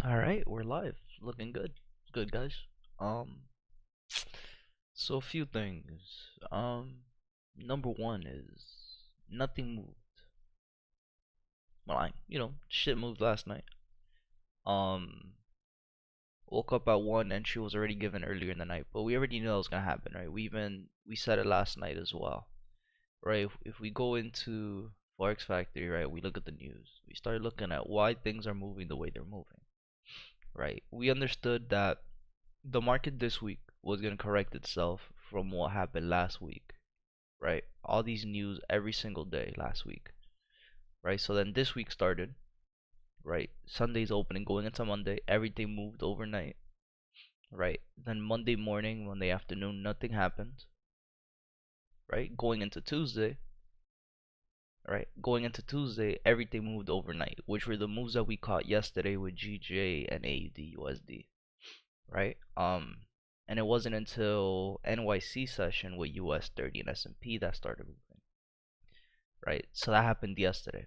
All right, we're live. Looking good. Good, guys. Um, so a few things. Number one is nothing moved. Well, shit moved last night. Um, woke up at 1, entry was already given earlier in the night, but we already knew that was gonna happen, right? We said it last night as well, right? If we go into Forex Factory, right, we look at the news. We start looking at why things are moving the way they're moving, right? We understood that the market this week was going to correct itself from what happened last week, right? All these news every single day last week, right? So then this week started, right? Sunday's opening, going into Monday, everything moved overnight, right? Then Monday morning, Monday afternoon, nothing happened, right? Going into Tuesday, everything moved overnight, which were the moves that we caught yesterday with GJ and AUD USD, right? And it wasn't until NYC session with US 30 and S&P that started moving, right? So that happened yesterday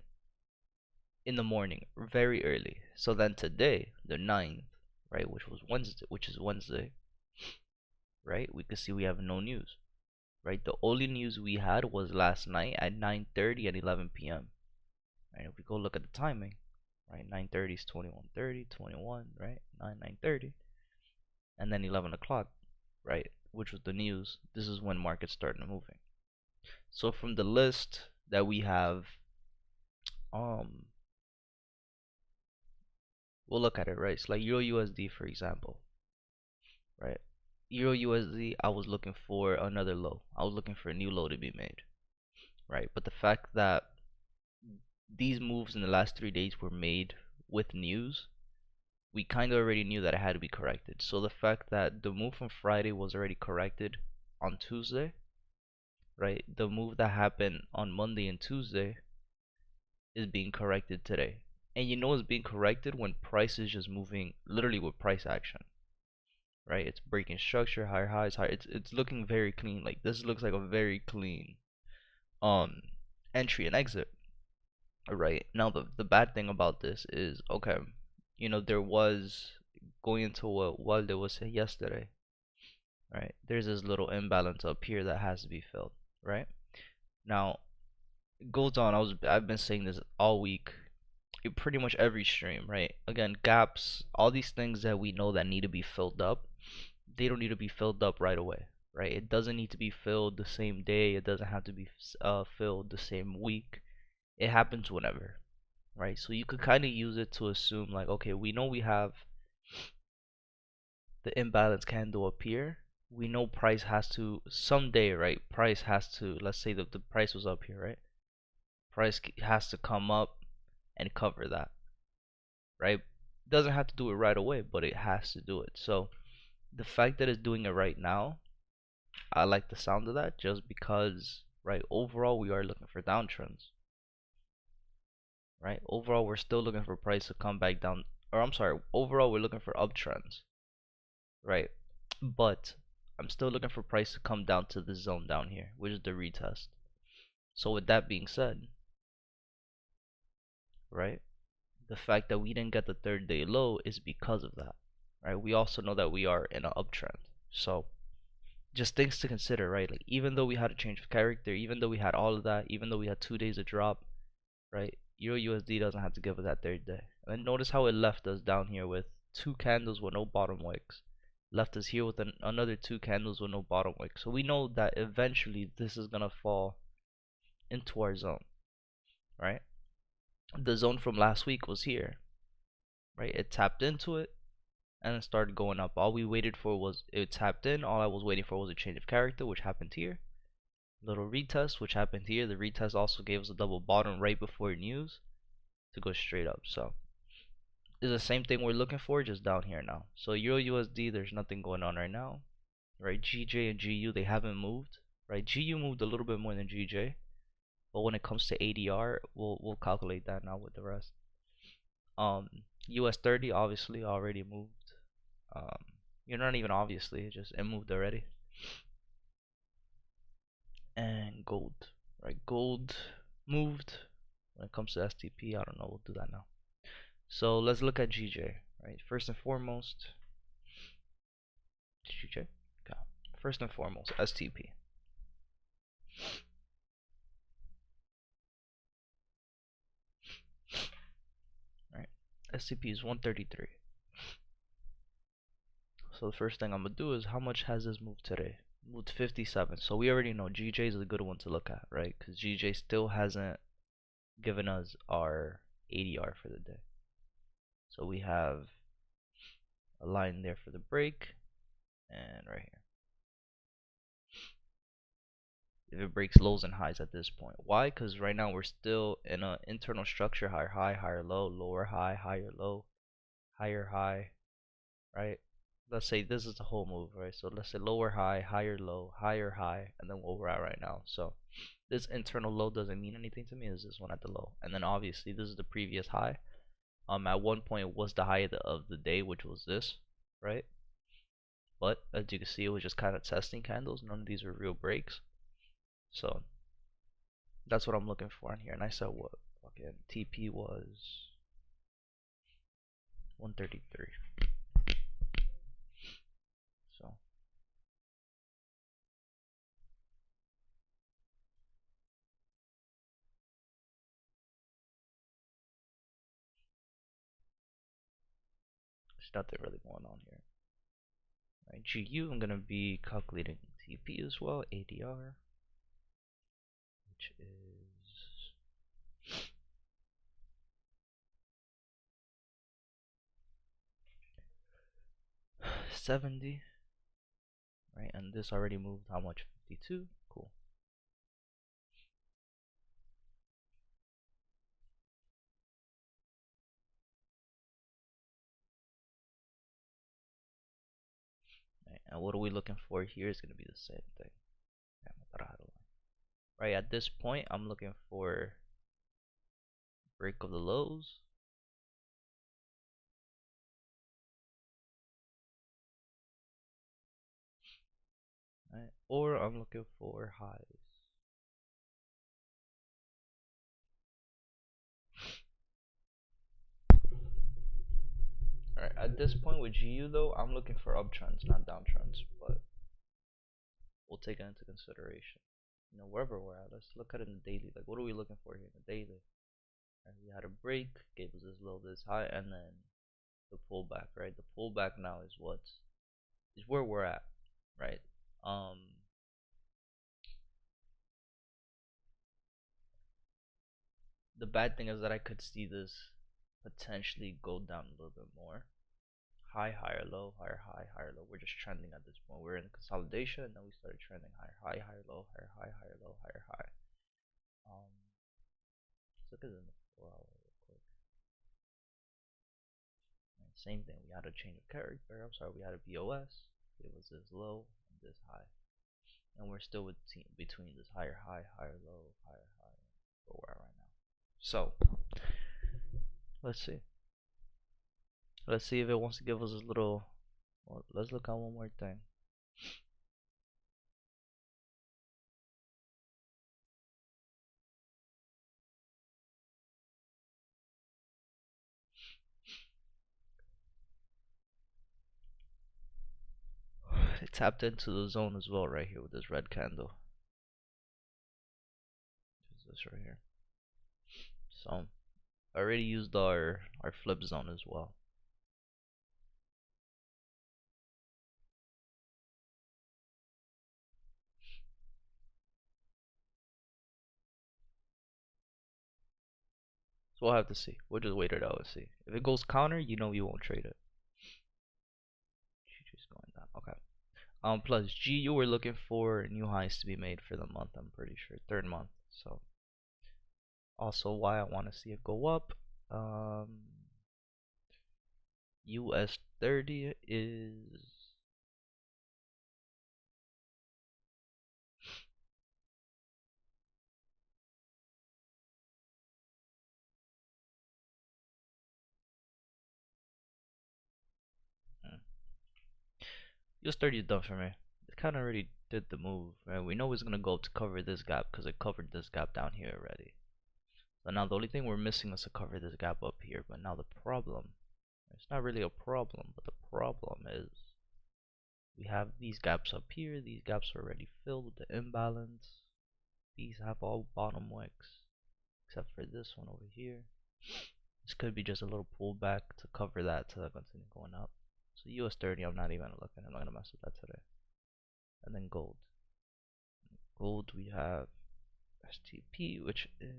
in the morning, very early. So then today, the 9th, right, which is Wednesday, right? We could see we have no news, right? The only news we had was last night at 9:30 and 11 p.m. Right? If we go look at the timing, right? 9:30 is 21:30, 21, right? 9:30, and then 11 o'clock, right? Which was the news. This is when markets started moving. So from the list that we have, um, we'll look at it, right? It's like Euro USD, for example, right? Euro USD, I was looking for another low. I was looking for a new low to be made, right? But the fact that these moves in the last 3 days were made with news, we kind of already knew that it had to be corrected. So the fact that the move from Friday was already corrected on Tuesday, right? The move that happened on Monday and Tuesday is being corrected today. And you know it's being corrected when price is just moving literally with price action, right? It's breaking structure, higher highs, higher. It's looking very clean. Like this looks like a very clean um entry and exit. Right. Now the bad thing about this is okay, there was going into what Walde was saying yesterday, right? There's this little imbalance up here that has to be filled, right? Now it goes on. I've been saying this all week in pretty much every stream, right? Again, gaps, all these things that we know that need to be filled up, they don't need to be filled up right away, right? It doesn't need to be filled the same day. It doesn't have to be filled the same week. It happens whenever, right? So you could kind of use it to assume like, okay, we know we have the imbalance candle up here. We know price has to someday, right? Price has to, let's say that the price was up here, right? Price has to come up and cover that, right? Doesn't have to do it right away, but it has to do it. So the fact that it's doing it right now, I like the sound of that just because, right, overall we are looking for downtrends, right? Overall we're still looking for price to come back down, or I'm sorry, overall we're looking for uptrends, right? But I'm still looking for price to come down to the zone down here, which is the retest. So with that being said, right, the fact that we didn't get the 3rd day low is because of that, right? We also know that we are in an uptrend. So just things to consider, right? Like even though we had a change of character, even though we had all of that, even though we had 2 days of drop, right? Euro USD doesn't have to give us that 3rd day. And then notice how it left us down here with 2 candles with no bottom wicks. Left us here with another 2 candles with no bottom wick. So we know that eventually this is gonna fall into our zone, right? The zone from last week was here, right? It tapped into it and it started going up. All we waited for was it tapped in. All I was waiting for was a change of character, which happened here. Little retest, which happened here. The retest also gave us a double bottom right before news to go straight up. So it's the same thing we're looking for, just down here now. So Euro USD, there's nothing going on right now, right? GJ and GU, they haven't moved, right? GU moved a little bit more than GJ, but when it comes to ADR, we'll calculate that now with the rest. US 30 obviously already moved. You're not even obviously, it moved already. And gold, right? Gold moved. When it comes to STP, I don't know. We'll do that now. So let's look at GJ, right? First and foremost, did you check? Okay. First and foremost, STP. Right? STP is 133. So the first thing I'm gonna do is how much has this moved today? Moved 57. So we already know GJ is a good one to look at, right? Because GJ still hasn't given us our ADR for the day. So we have a line there for the break, and right here. If it breaks lows and highs at this point. Why? Because right now we're still in an internal structure, higher high, higher low, lower high, higher low, higher high, right? Let's say this is the whole move, right? So let's say lower high, higher low, higher high, and then what we're at right now. So this internal low doesn't mean anything to me. Is this one at the low? And then obviously this is the previous high. At one point it was the high of the day, which was this, right? But as you can see, it was just kind of testing candles. None of these are real breaks. So that's what I'm looking for in here. And I said what? Fucking TP was 133. So there's nothing really going on here. Right, GU, I'm gonna be calculating TP as well, ADR, which is 70, right? And this already moved how much? 52. Cool. Right, and what are we looking for here is gonna be the same thing. Right, at this point, I'm looking for break of the lows. Right, or I'm looking for highs. Alright, at this point with GU though, I'm looking for uptrends, not downtrends, but we'll take it into consideration. You know, wherever we're at, let's look at it in the daily. Like, what are we looking for here in the daily? And we had a break, gave us this low, this high, and then the pullback, right? The pullback now is what is where we're at, right? Um, the bad thing is that I could see this potentially go down a little bit more. High, higher, low, higher, high, higher, low. We're just trending at this point. We're in consolidation, and then we started trending higher, high, higher, low, higher, high, higher, low, higher, high. Let's look at it in the 4 hour real quick. And same thing. We had a change of character. I'm sorry. We had a BOS. It was this low and this high, and we're still between this higher high, higher low, higher high, where we're at right now. So let's see. Let's see if it wants to give us a little. Well, let's look at one more thing. It tapped into the zone as well right here with this red candle. This right here. So I already used our flip zone as well. So we'll have to see. We'll just wait it out and see. If it goes counter, you know you won't trade it. Just going down. Okay. Plus GU, we're looking for new highs to be made for the month. I'm pretty sure 3rd month. So also why I want to see it go up. US 30 is US 30 is done for me. It kind of already did the move, right? We know it's gonna go up to cover this gap because it covered this gap down here already. So now the only thing we're missing is to cover this gap up here. But now the problem It's not really a problem, but the problem is we have these gaps up here. These gaps are already filled with the imbalance. These have all bottom wicks, except for this one over here. This could be just a little pullback to cover that to continue going up. So US 30, I'm not even looking. I'm not gonna mess with that today. And then gold. Gold, we have STP, which is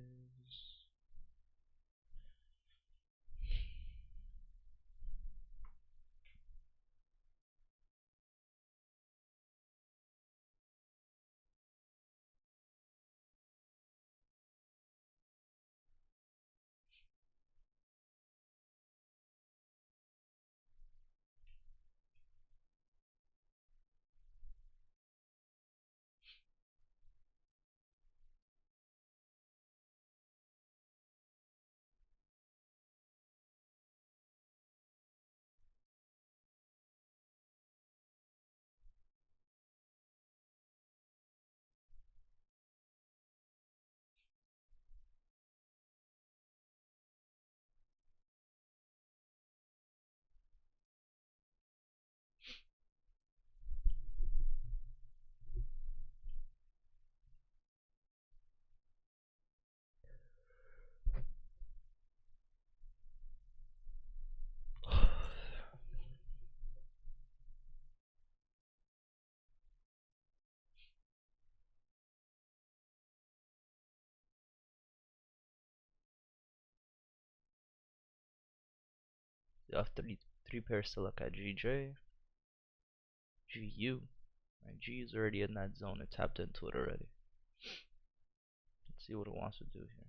you have three pairs to look at: GJ, GU. Right, G is already in that zone. It tapped into it already. Let's see what it wants to do here.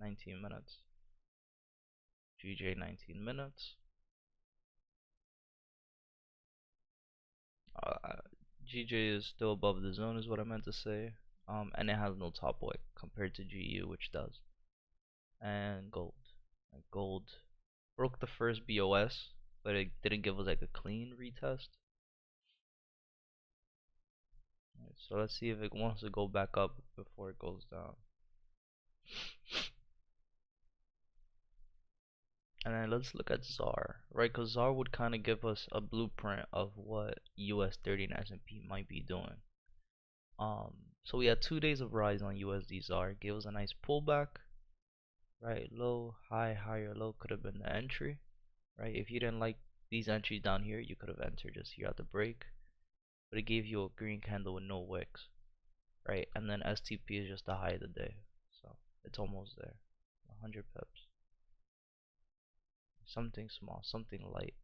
19 minutes. GJ 19 minutes. Uh, GJ is still above the zone, is what I meant to say. And it has no top wick compared to GU, which does. And gold. Gold broke the first BOS, but it didn't give us like a clean retest. Right, so let's see if it wants to go back up before it goes down. And then let's look at ZAR, right? Because ZAR would kind of give us a blueprint of what US 30 and S&P might be doing. So we had 2 days of rise on USD ZAR. Gave us a nice pullback, right? Low, high, higher, low could have been the entry, right? If you didn't like these entries down here, you could have entered just here at the break. But it gave you a green candle with no wicks, right? And then STP is just the high of the day, so it's almost there. 100 pips. Something small, something light.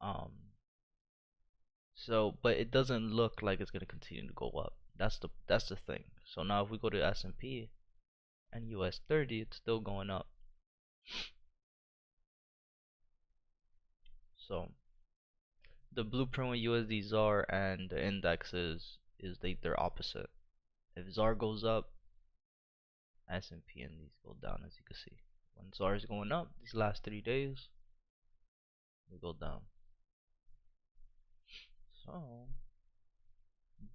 Um, so but it doesn't look like it's gonna continue to go up. That's the thing. So now if we go to S&P and US 30, it's still going up. So the blueprint with USD ZAR and the indexes is they're opposite. If ZAR goes up, S&P and these go down, as you can see. When ZAR is going up, these last 3 days, we go down. So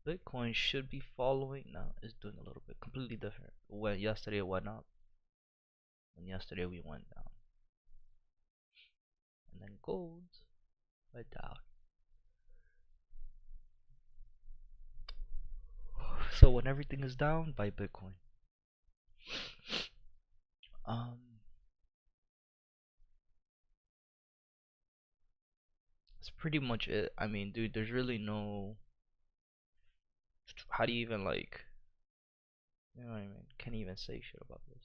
Bitcoin should be following. Now it's doing a little bit completely different. When yesterday it went up, and yesterday we went down, and then gold went down. So when everything is down, buy Bitcoin. Um, that's pretty much it. I mean, dude, there's really no. How do you even like? You know what I mean? Can't even say shit about this.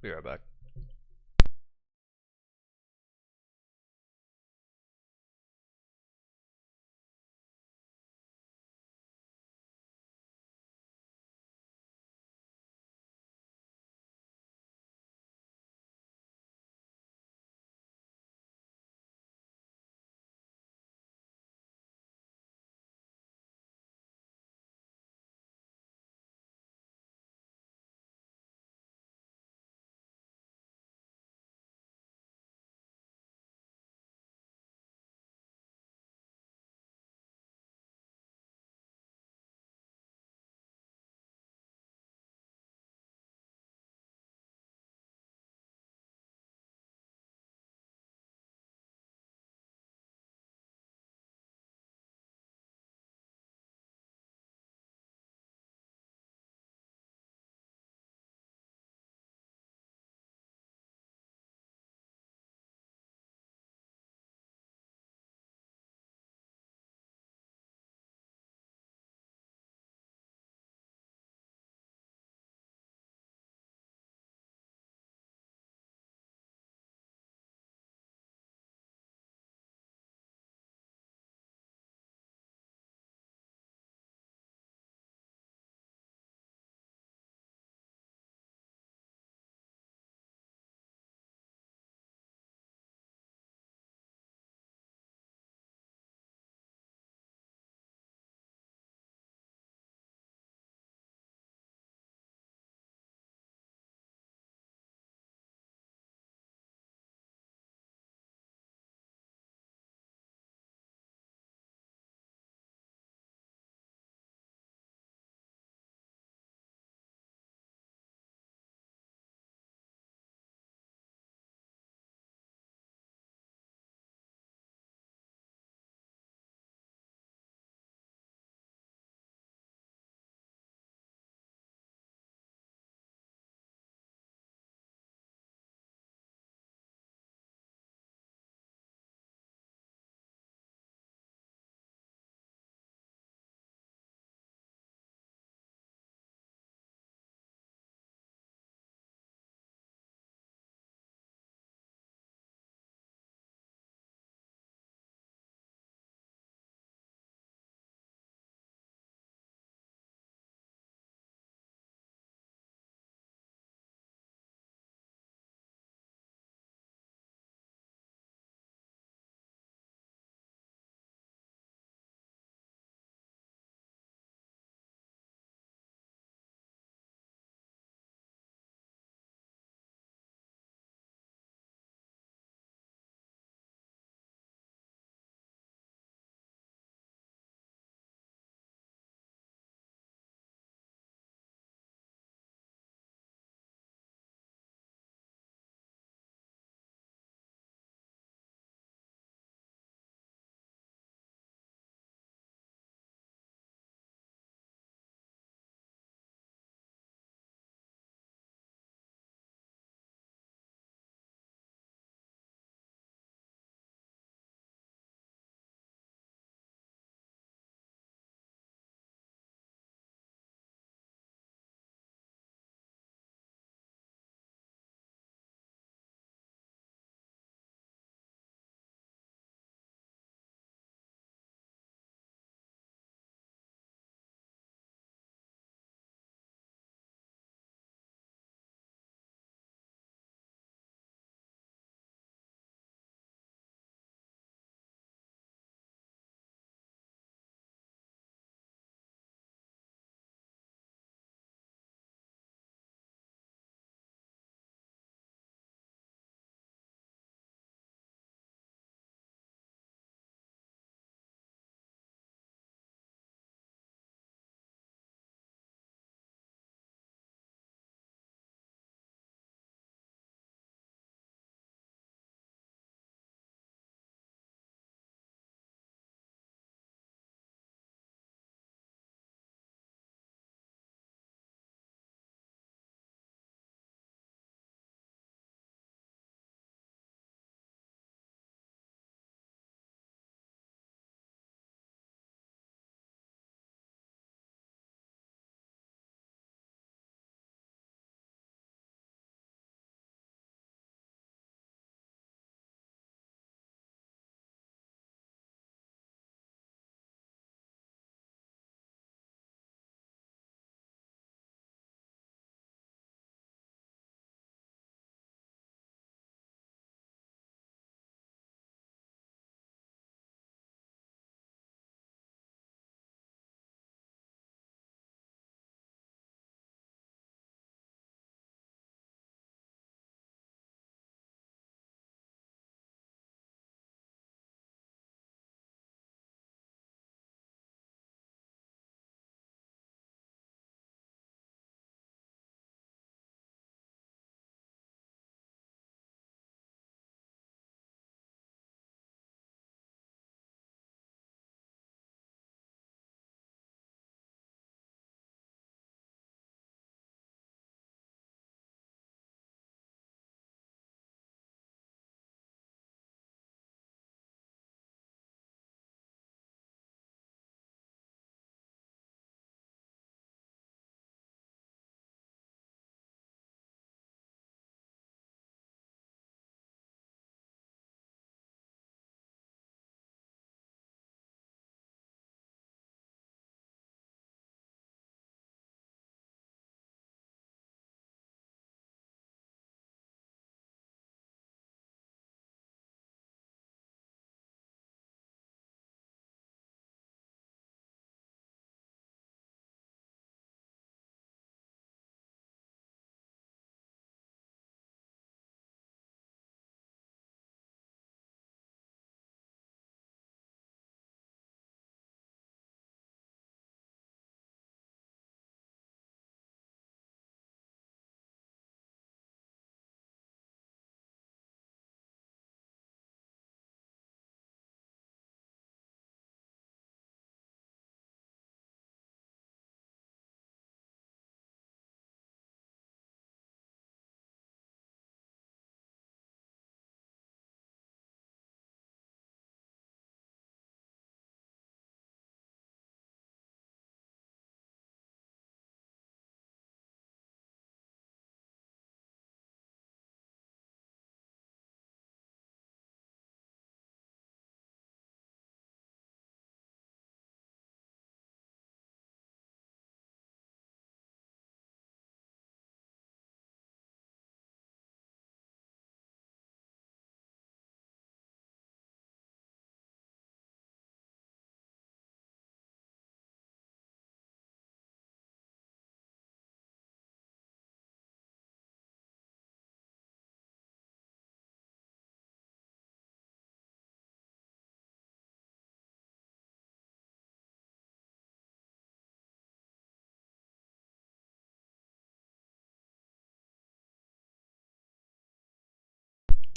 Be right back.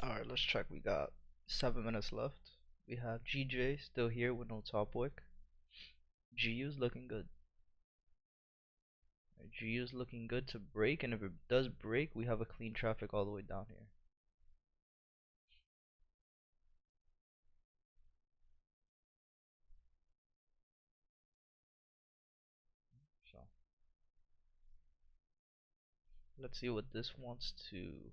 Alright, let's check. We got 7 minutes left. We have GJ still here with no top wick. GU's looking good. GU's looking good to break, and if it does break, we have a clean traffic all the way down here. So let's see what this wants to do.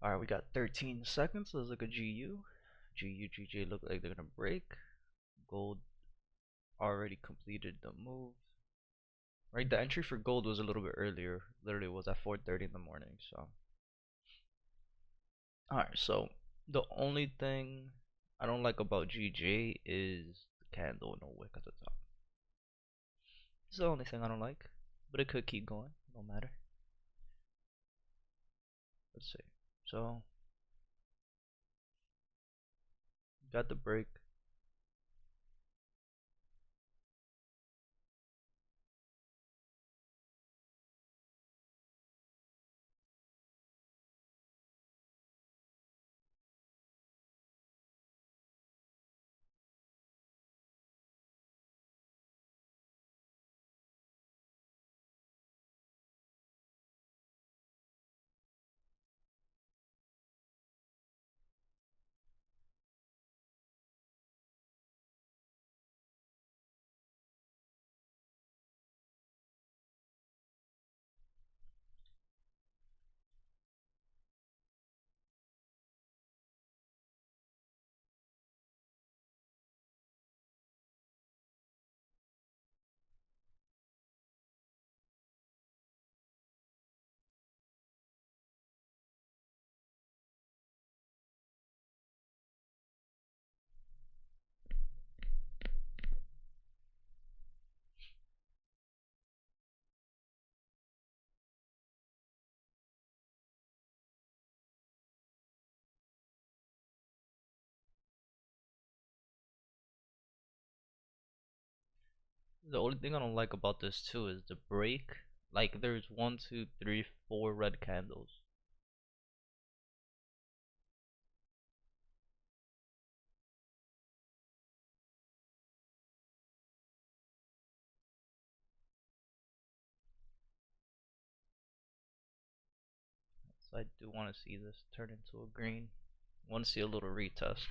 Alright, we got 13 seconds. Let's look at GU. GU, GJ look like they're gonna break. Gold already completed the move. Right, the entry for gold was a little bit earlier. Literally was at 4:30 in the morning. So, alright. So the only thing I don't like about GJ is the candle no wick at the top. It's the only thing I don't like, but it could keep going. No matter. Let's see. So got the break. The only thing I don't like about this too is the break. Like there's one, two, three, four red candles. So I do want to see this turn into a green. Want to see a little retest.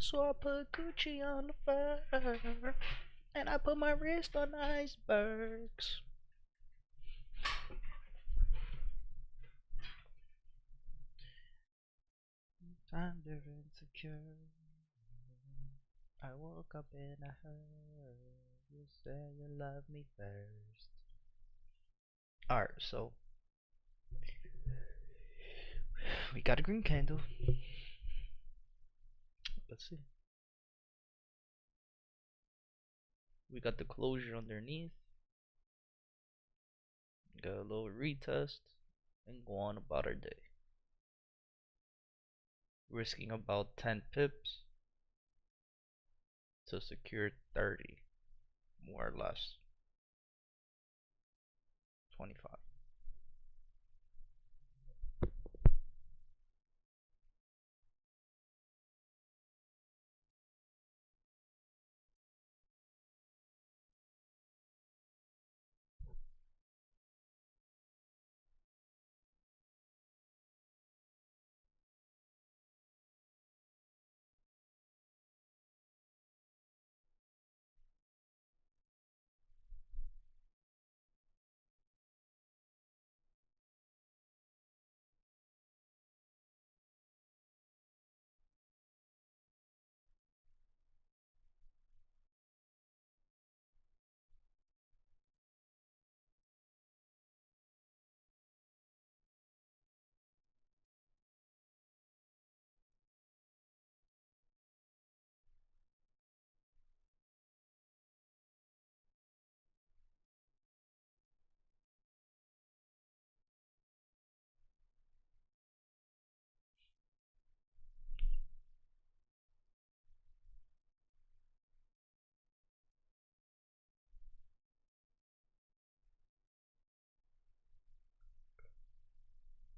So I put Gucci on the fur, and I put my wrist on icebergs. Under insecure. I woke up and I heard you say you love me first. Alright, so we got a green candle. Let's see. We got the closure underneath. Got a little retest. and go on about our day, risking about 10 pips to secure 30, more or less 25.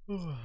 Man.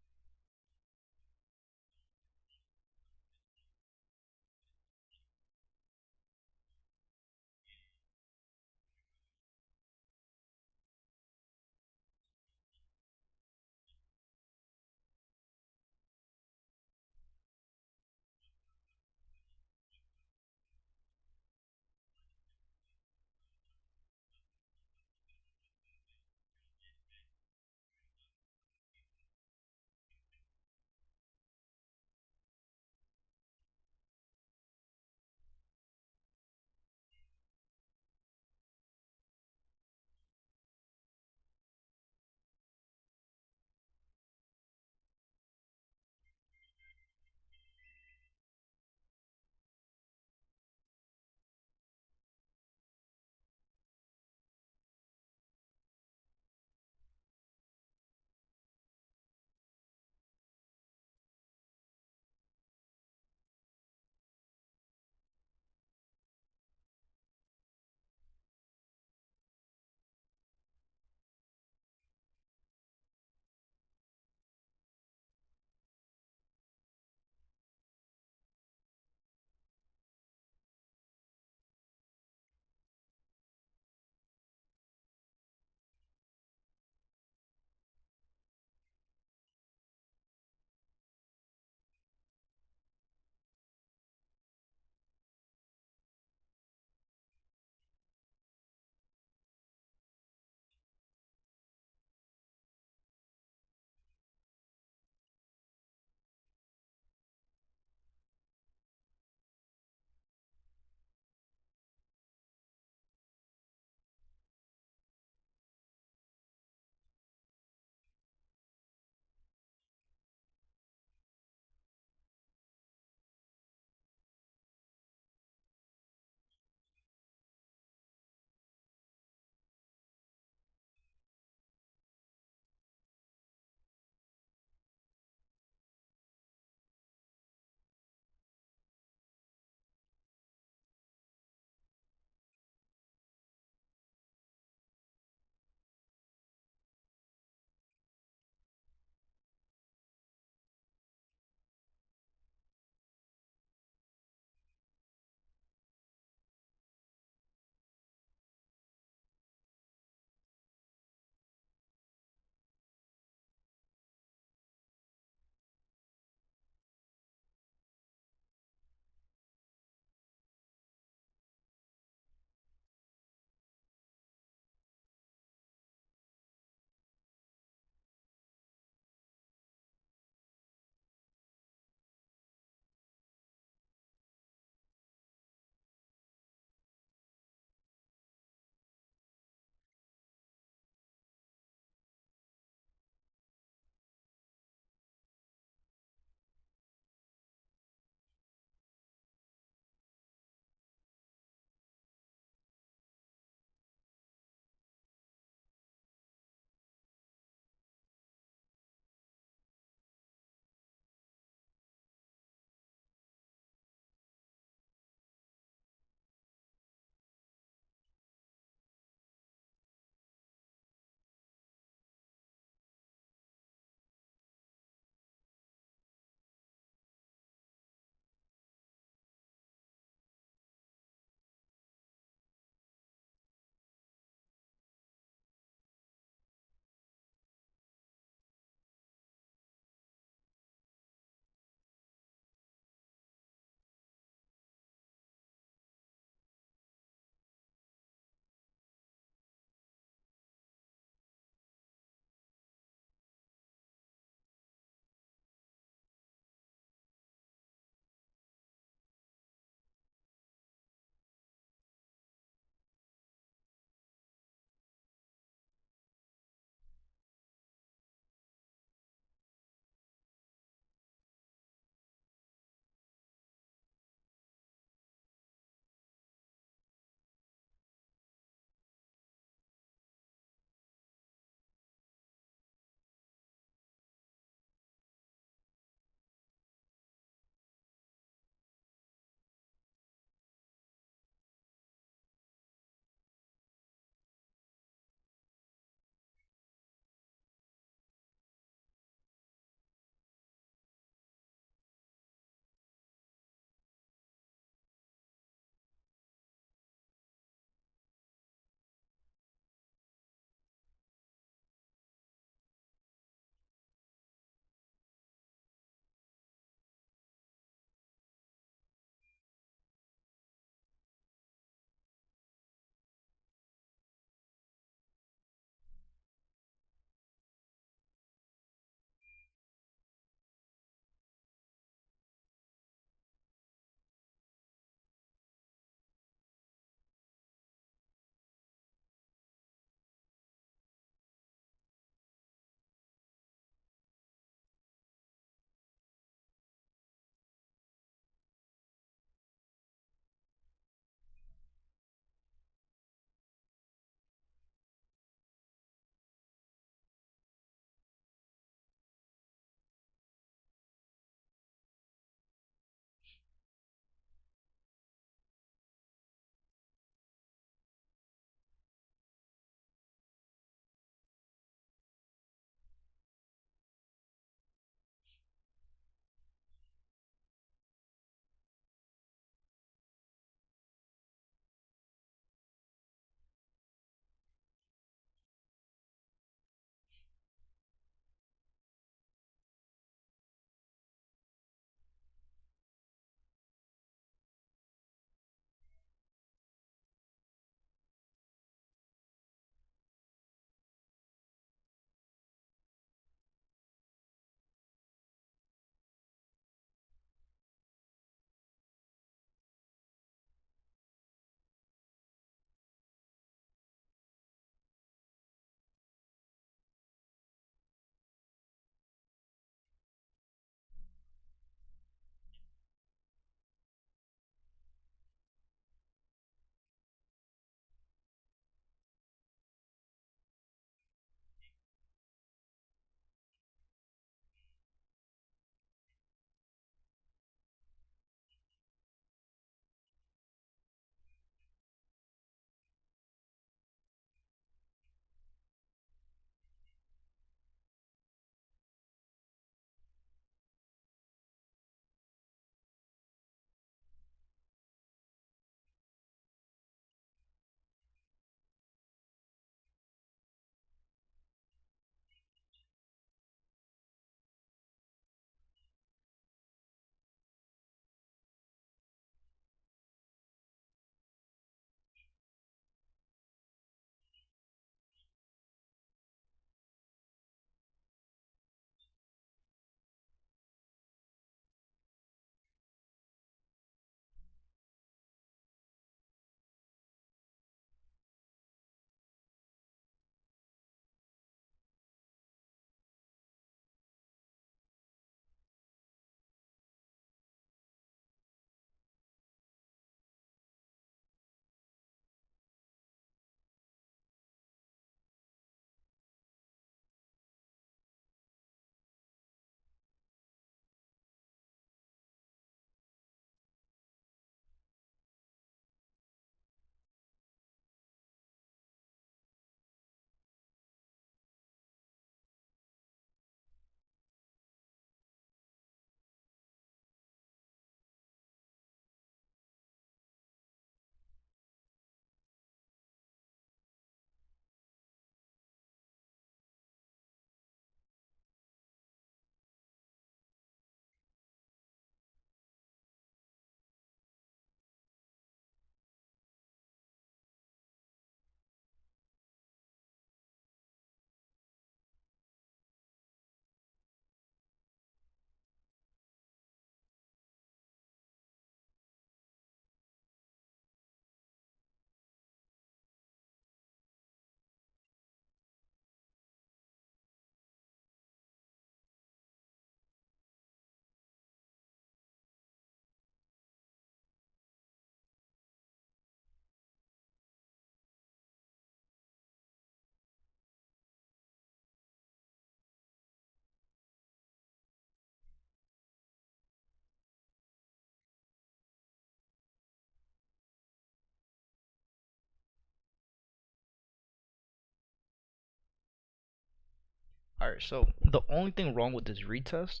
Alright, so the only thing wrong with this retest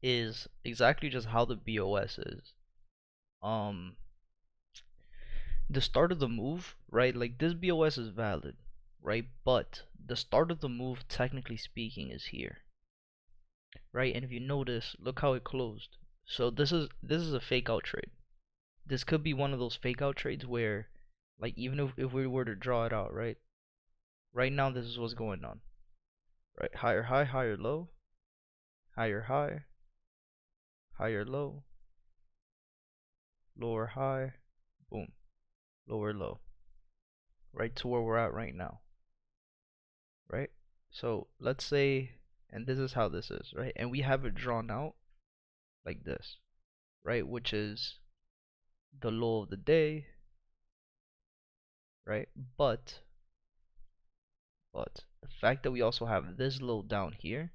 is exactly just how the BOS is. Um, the start of the move, right? Like this BOS is valid, right? But the start of the move, technically speaking, is here, right? And if you notice, look how it closed. So this is a fake out trade. This could be one of those fake out trades where, like, even if we were to draw it out, right? Right now, this is what's going on, right? Higher high, higher low, higher high, higher low, lower high, boom, lower low, right to where we're at right now, right? So let's say, and this is how this is, right? And we have it drawn out like this, right? Which is the low of the day, right? But the fact that we also have this low down here,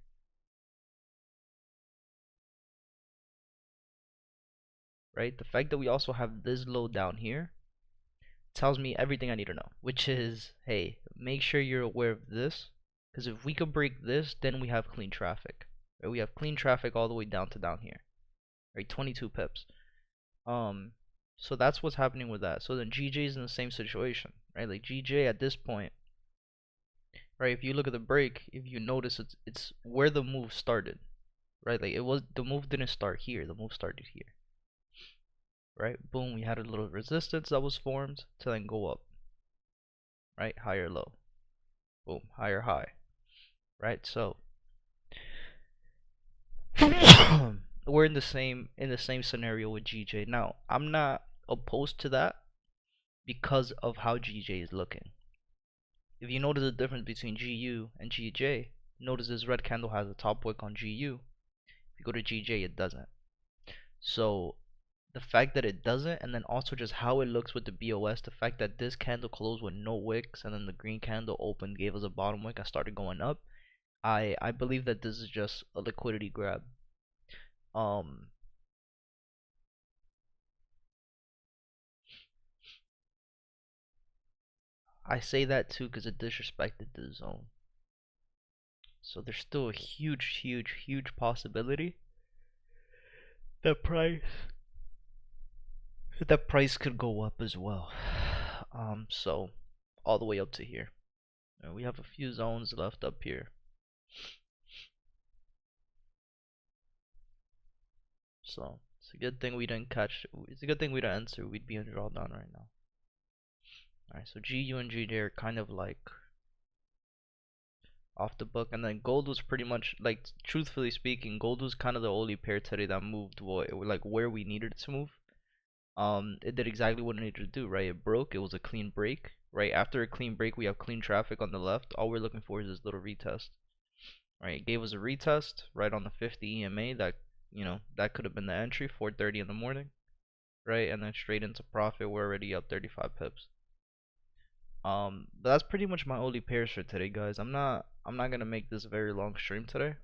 right? The fact that we also have this low down here tells me everything I need to know, which is, hey, make sure you're aware of this, because if we could break this, then we have clean traffic. Right? We have clean traffic all the way down to down here, right? 22 pips. So that's what's happening with that. So then GJ is in the same situation, right? Like GJ at this point, right? If you look at the break, if you notice, it's where the move started, right? Like the move didn't start here. The move started here, right? Boom, we had a little resistance that was formed to then go up, right? Higher low, boom, higher high, right? So we're in the same scenario with GJ. Now, I'm not opposed to that because of how GJ is looking. If you notice the difference between GU and GJ, notice this red candle has a top wick on GU. If you go to GJ, it doesn't. So the fact that it doesn't, and then also just how it looks with the BOS, the fact that this candle closed with no wicks, and then the green candle opened, gave us a bottom wick, and started going up. I believe that this is just a liquidity grab. Um, I say that too because it disrespected the zone. So there's still a huge, huge, huge possibility that price could go up as well. So all the way up to here. And we have a few zones left up here. So it's a good thing we didn't catch. It's a good thing we didn't answer. We'd be in drawdown right now. Alright, so GU and GJ are kind of like off the book, and then gold was pretty much like, truthfully speaking, gold was kind of the only pair today that moved like where we needed it to move. It did exactly what it needed to do, right? It broke. It was a clean break, right? After a clean break, we have clean traffic on the left. All we're looking for is this little retest, right? It gave us a retest right on the 50 EMA. That could have been the entry, 4:30 in the morning, right? And then straight into profit. We're already up 35 pips. But that's pretty much my only pairs for today, guys. I'm not gonna make this a very long stream today.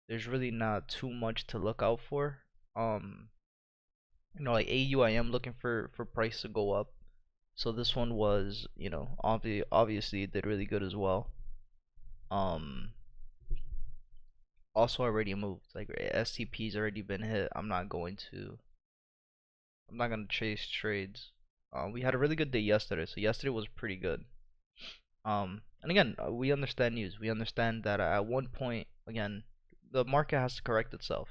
There's really not too much to look out for. Like AU, I am looking for price to go up. So this one was, obviously it did really good as well. Um, Also already moved. Like STP's already been hit. I'm not gonna chase trades. We had a really good day yesterday, so yesterday was pretty good. And again, we understand news. We understand that at one point, again, the market has to correct itself,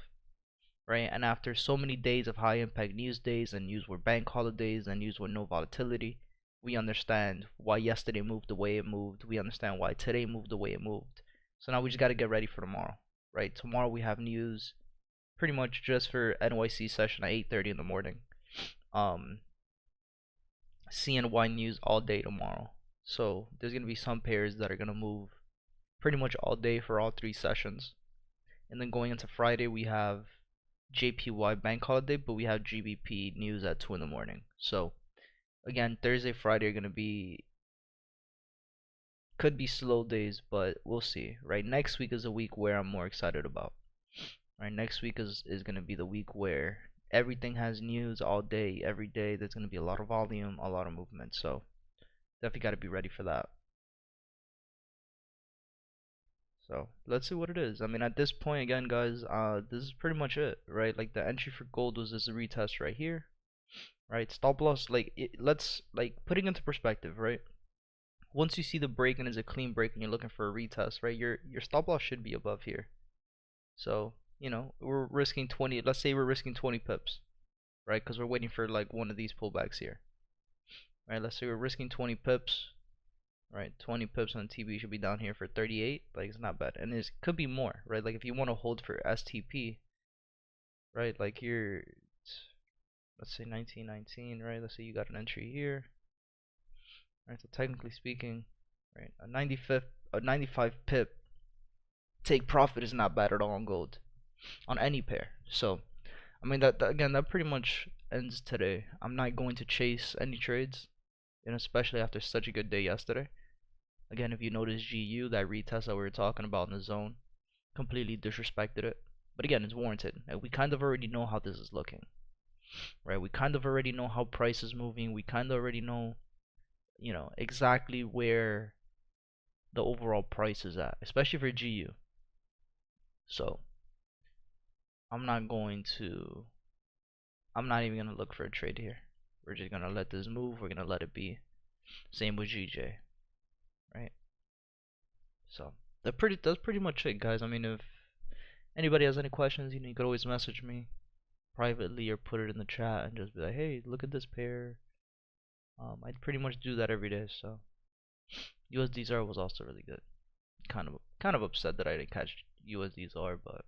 right? And after so many days of high impact news days, and news were bank holidays, and news with no volatility, we understand why yesterday moved the way it moved. We understand why today moved the way it moved. So now we just got to get ready for tomorrow, right? Tomorrow we have news pretty much just for NYC session at 8:30 in the morning. CNY news all day tomorrow. So there's gonna be some pairs that are gonna move pretty much all day for all three sessions. And then going into Friday, we have JPY bank holiday, but we have GBP news at 2 in the morning. So again, Thursday, Friday are gonna be could be slow days, but we'll see. Right, next week is a week where I'm more excited about. Right, next week is gonna be the week where everything has news all day, every day. There's gonna be a lot of volume, a lot of movement. So definitely got to be ready for that. So let's see what it is. I mean, at this point, again, guys, this is pretty much it, right? Like the entry for gold was this retest right here, right? Stop loss, like let's like putting into perspective, right? Once you see the break and it's a clean break and you're looking for a retest, right? Your stop loss should be above here. So you know we're risking 20. Let's say we're risking 20 pips, right? Because we're waiting for like one of these pullbacks here, right? Let's say we're risking 20 pips. Right, 20 pips on TB should be down here for 38. Like it's not bad, and it could be more, right? Like if you want to hold for STP, right? Like here, let's say 1919, right? Let's say you got an entry here, right? So technically speaking, right, a 95 pip take profit is not bad at all on gold on any pair. So I mean that again, that pretty much ends today. I'm not going to chase any trades, and especially after such a good day yesterday. Again, if you notice GU, that retest that we were talking about in the zone, completely disrespected it. But again, it's warranted. We kind of already know how this is looking, right? We kind of already know how price is moving. We kind of already know, you know, exactly where the overall price is at, especially for GU. So I'm not even gonna look for a trade here. We're just gonna let this move. We're gonna let it be. Same with GJ, right? So that's pretty much it, guys. I mean, if anybody has any questions, you know, you could always message me privately or put it in the chat and just be like, hey, look at this pair. I'd pretty much do that every day. So USD ZAR was also really good. Kind of upset that I didn't catch USD ZAR, but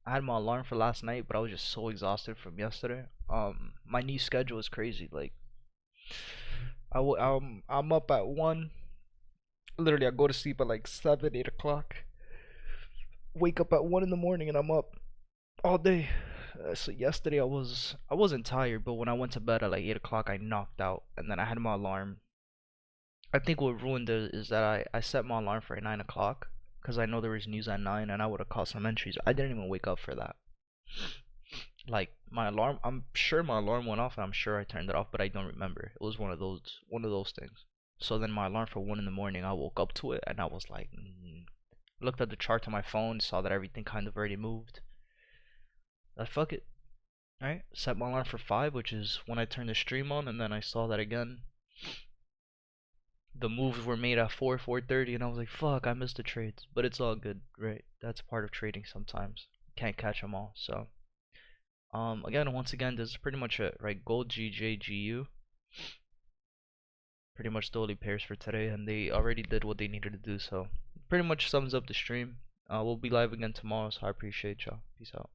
I had my alarm for last night, but I was just so exhausted from yesterday. My new schedule is crazy. Like I'm up at 1. Literally, I go to sleep at like 7, 8 o'clock. Wake up at 1 in the morning, and I'm up all day. So yesterday I wasn't tired, but when I went to bed at like 8 o'clock, I knocked out, and then I had my alarm. I think what ruined it is that I set my alarm for 9 o'clock because I know there was news at 9, and I would have caught some entries. I didn't even wake up for that. Like my alarm, I'm sure my alarm went off, and I'm sure I turned it off, but I don't remember. It was one of those things. So then my alarm for 1 in the morning, I woke up to it, and I was like, looked at the chart on my phone, saw that everything kind of already moved. Fuck it. Alright, set my alarm for 5, which is when I turned the stream on, and then I saw that again. The moves were made at 4, 4:30, and I was like, fuck, I missed the trades. But it's all good, right? That's part of trading sometimes. Can't catch them all, so. Again, once again, this is pretty much it, right? Gold, GJ, GU. Pretty much the only pairs for today, and they already did what they needed to do, so. Pretty much sums up the stream. We'll be live again tomorrow, so I appreciate y'all. Peace out.